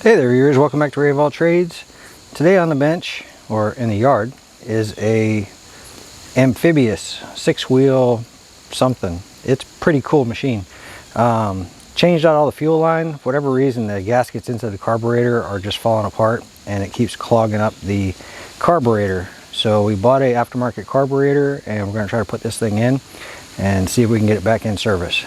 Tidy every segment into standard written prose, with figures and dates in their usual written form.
Hey there viewers, welcome back to Ray of All Trades. Today on the bench, or in the yard, is a Amphibious 6-wheel something. It's a pretty cool machine. Changed out all the fuel line. For whatever reason, the gaskets inside the carburetor are just falling apart and it keeps clogging up the carburetor. So we bought a aftermarket carburetor and we're going to try to put this thing in and see if we can get it back in service.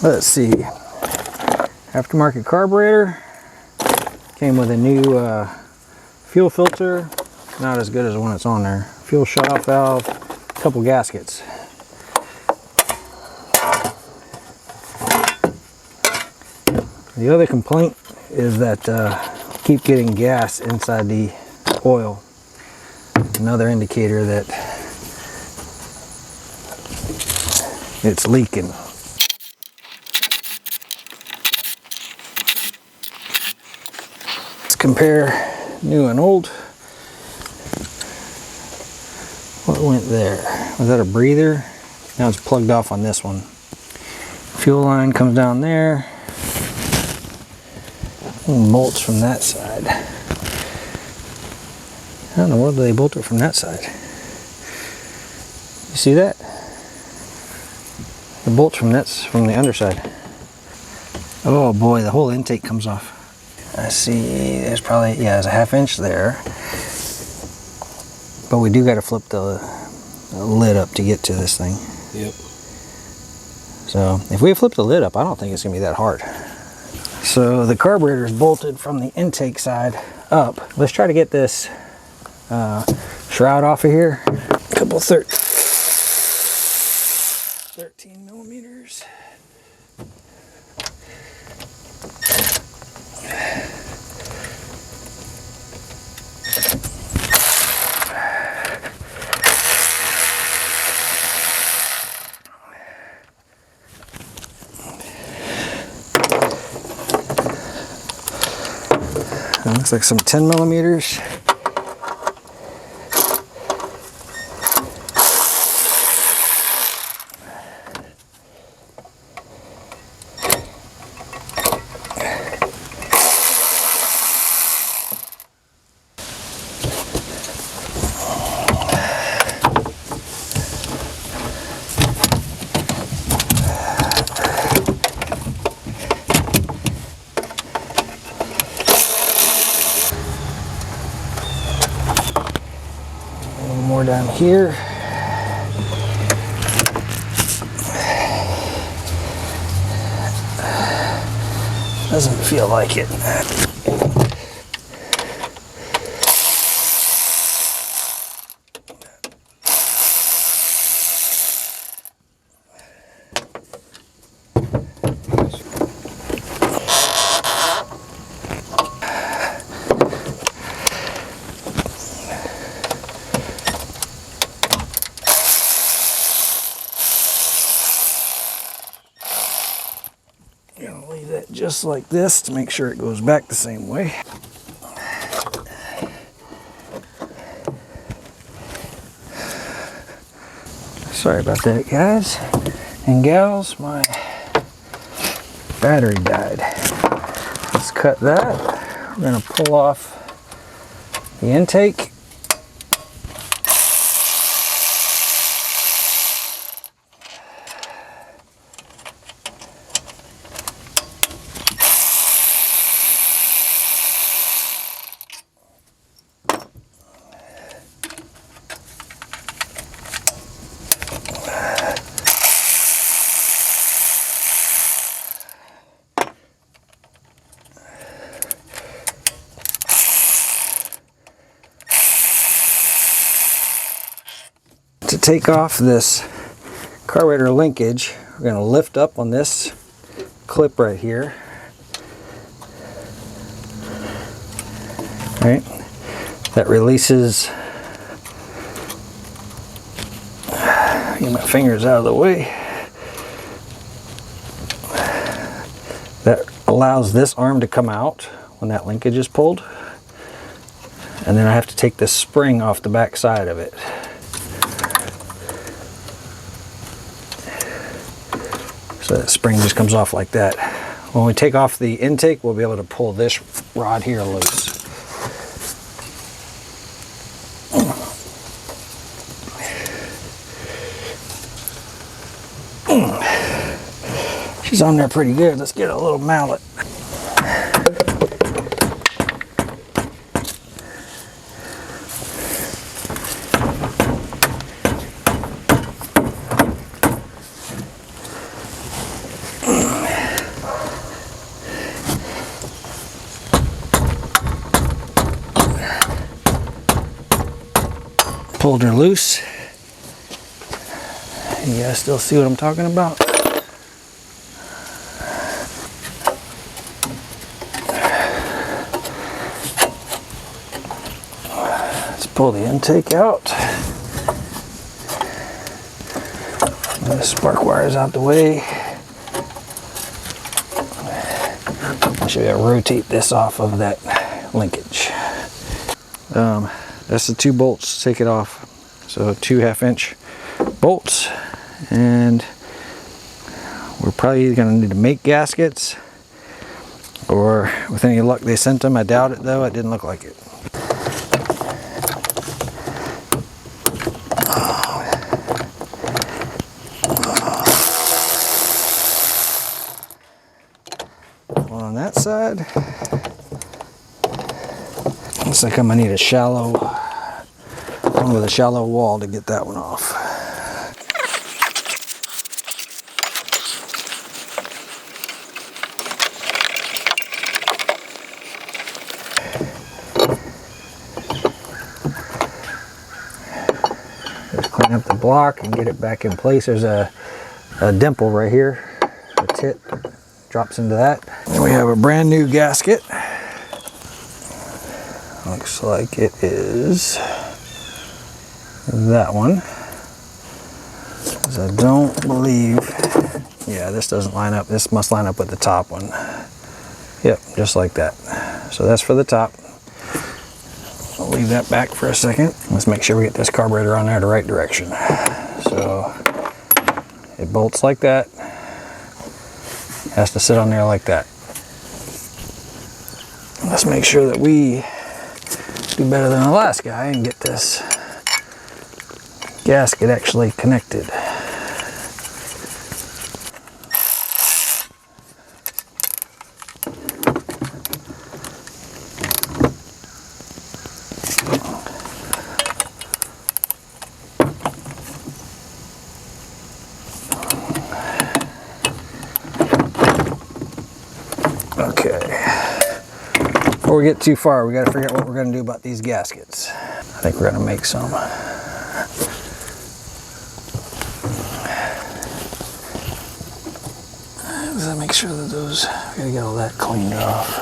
Let's see, aftermarket carburetor, came with a new fuel filter, not as good as the one that's on there, fuel shutoff valve, a couple gaskets. The other complaint is that keep getting gas inside the oil, another indicator that it's leaking. Compare new and old. What went there? Was that a breather? Now it's plugged off on this one. Fuel line comes down there and bolts from that side. How in the world do they bolt it from that side? You see that? The bolts from the underside. Oh boy, the whole intake comes off. I see there's probably, yeah, there's a 1/2 inch there. But we do got to flip the lid up to get to this thing. Yep. So if we flip the lid up, I don't think it's going to be that hard. So the carburetor is bolted from the intake side up. Let's try to get this shroud off of here. A couple 13 millimeters. It looks like some 10 millimeters. More down here. Doesn't feel like it. Gonna leave that just like this to make sure it goes back the same way. Sorry about that, guys and gals. My battery died. Let's cut that. We're gonna pull off the intake. To take off this carburetor linkage, we're going to lift up on this clip right here. All right, that releases. Get my fingers out of the way. allows this arm to come out when that linkage is pulled. And then I have to take this spring off the back side of it. So that spring just comes off like that. When we take off the intake, we'll be able to pull this rod here loose. She's on there pretty good. Let's get a little mallet. Pulled her loose. You guys still see what I'm talking about? Let's pull the intake out. The spark wires out the way. I should rotate this off of that linkage. That's the 2 bolts, take it off. So 2 1/2-inch bolts, and we're probably either gonna need to make gaskets, or with any luck they sent them. I doubt it though, it didn't look like it. One on that side. Looks like I'm gonna need a shallow one with a shallow wall to get that one off. Just clean up the block and get it back in place. There's a dimple right here. The tit drops into that. And we have a brand new gasket. Looks like it is that one. Because I don't believe, yeah, this doesn't line up. This must line up with the top one. Yep, just like that. So that's for the top. I'll leave that back for a second. Let's make sure we get this carburetor on there the right direction. So it bolts like that. Has to sit on there like that. Let's make sure that we do better than the last guy and get this gasket actually connected. Okay. Before we get too far, we got to figure out what we're going to do about these gaskets. I think we're going to make some. Let's make sure that those, we got to get all that cleaned off.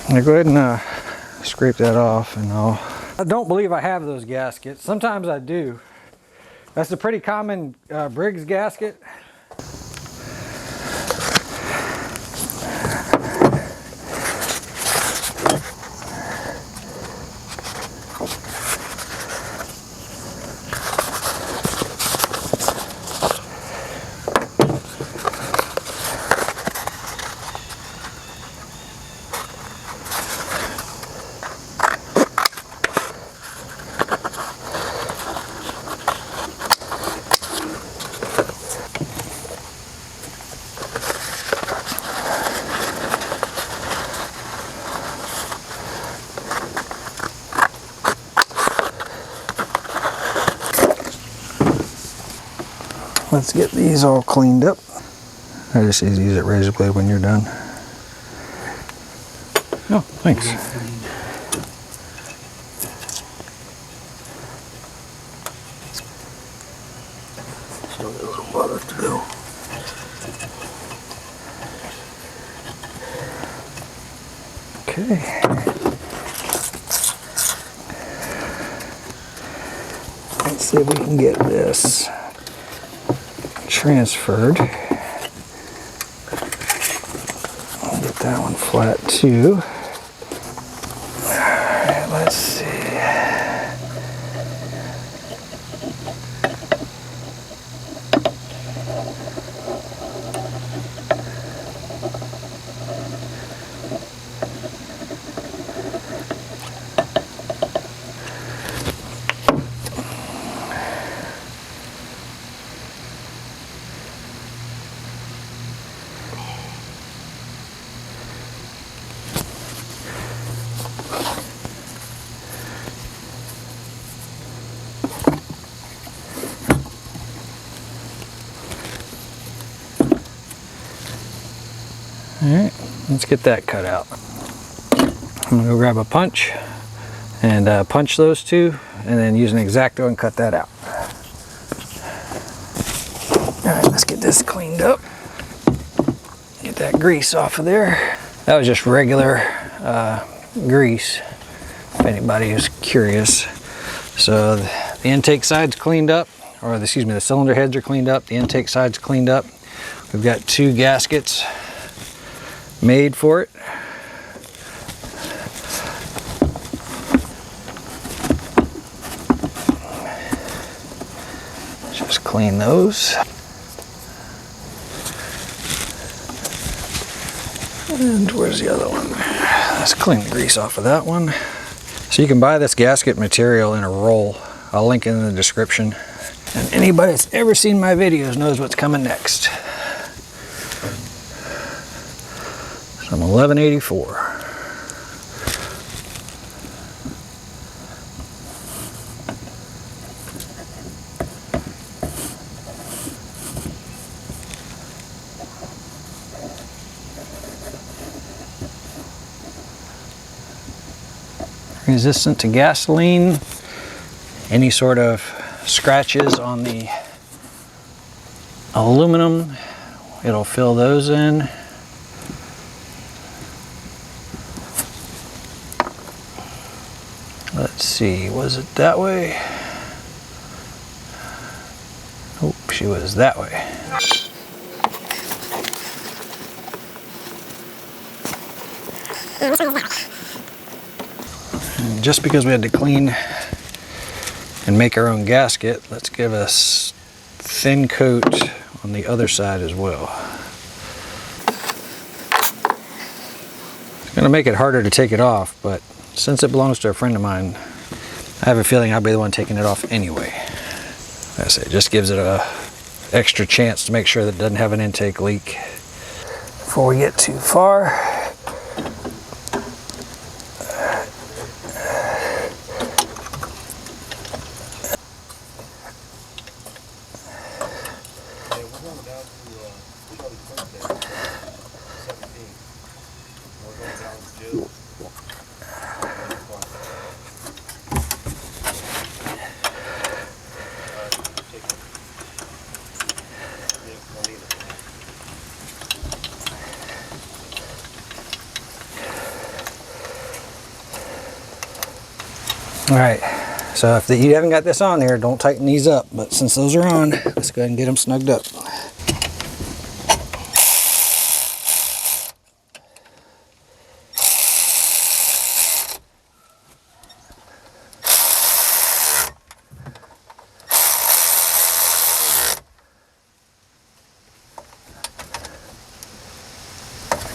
I'm going to go ahead and scrape that off, and I don't believe I have those gaskets. Sometimes I do. That's a pretty common Briggs gasket. Let's get these all cleaned up. I just use a razor blade when you're done. Oh, thanks. Still got a little more left to go. Okay. Let's see if we can get this transferred. that one flat too. Alright, let's see. Alright, let's get that cut out. I'm gonna go grab a punch and punch those two, and then use an X-Acto and cut that out. Alright, let's get this cleaned up. Get that grease off of there. That was just regular grease, if anybody is curious. So the intake side's cleaned up, or excuse me, the cylinder heads are cleaned up, the intake side's cleaned up. We've got 2 gaskets made for it. Just clean those. And where's the other one? Let's clean the grease off of that one. So you can buy this gasket material in a roll. I'll link it in the description. And anybody that's ever seen my videos knows what's coming next. Some 1184. Resistant to gasoline. Any sort of scratches on the aluminum, it'll fill those in. Let's see, was it that way? Oh, she was that way. And just because we had to clean and make our own gasket, let's give a thin coat on the other side as well. It's going to make it harder to take it off, but since it belongs to a friend of mine, I have a feeling I'll be the one taking it off anyway. Like I say, it just gives it a extra chance to make sure that it doesn't have an intake leak. Before we get too far, alright, so if you haven't got this on there, don't tighten these up, but since those are on, let's go ahead and get them snugged up.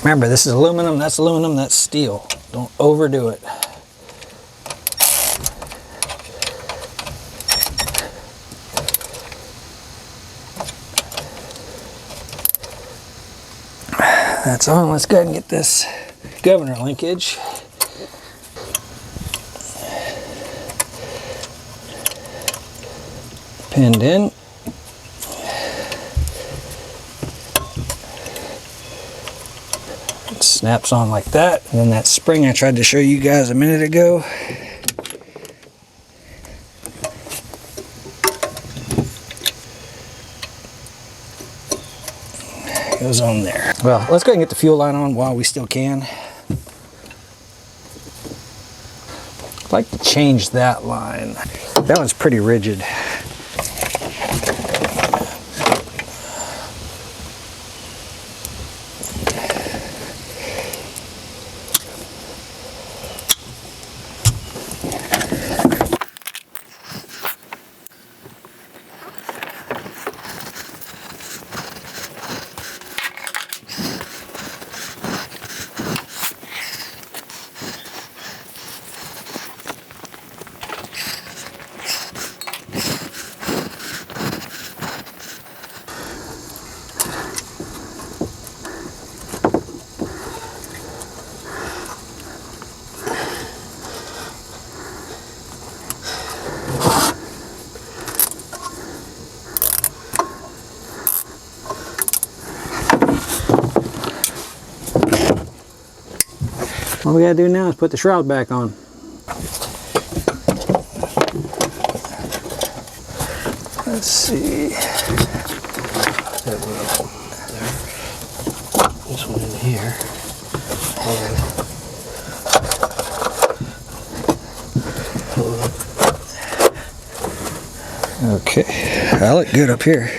Remember, this is aluminum, that's steel. Don't overdo it. That's on. Let's go ahead and get this governor linkage. Pinned in. It snaps on like that. And then that spring I tried to show you guys a minute ago. Goes on there. Well, let's go ahead and get the fuel line on while we still can. I'd like to change that line. That one's pretty rigid. All we gotta do now is put the shroud back on. Let's see. That one up there. This one in here. Okay, I look good up here.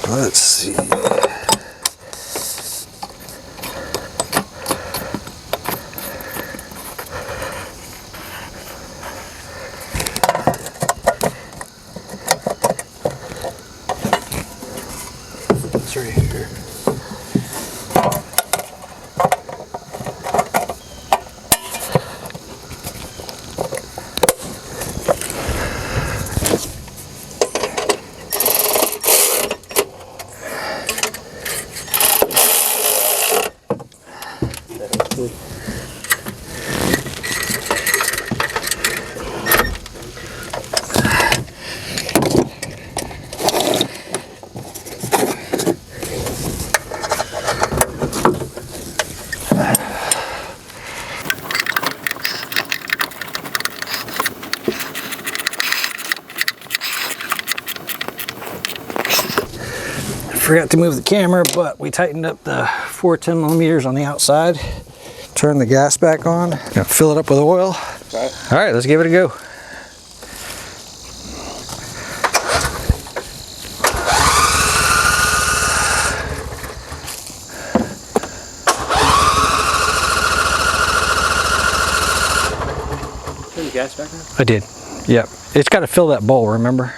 Let's see. It's right here. Forgot to move the camera, but we tightened up the 410 millimeters on the outside. Turn the gas back on. Gonna fill it up with oil. All right, let's give it a go. Turn the gas back on? I did. Yep. It's got to fill that bowl, remember?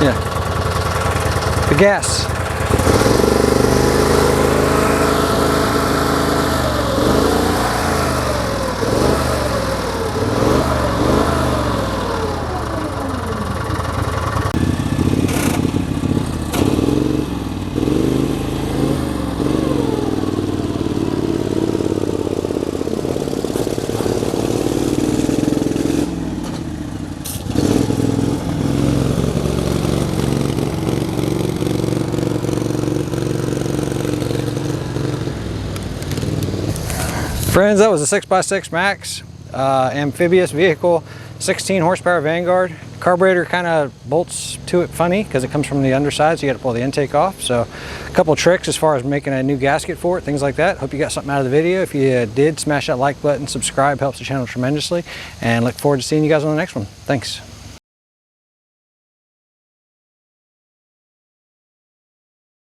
Yeah. The gas. Friends, that was a 6x6 MAX Amphibious vehicle, 16 horsepower Vanguard. Carburetor kind of bolts to it funny because it comes from the underside, so you got to pull the intake off. So a couple tricks as far as making a new gasket for it, things like that. Hope you got something out of the video. If you did, smash that like button, subscribe, helps the channel tremendously, and look forward to seeing you guys on the next one. Thanks.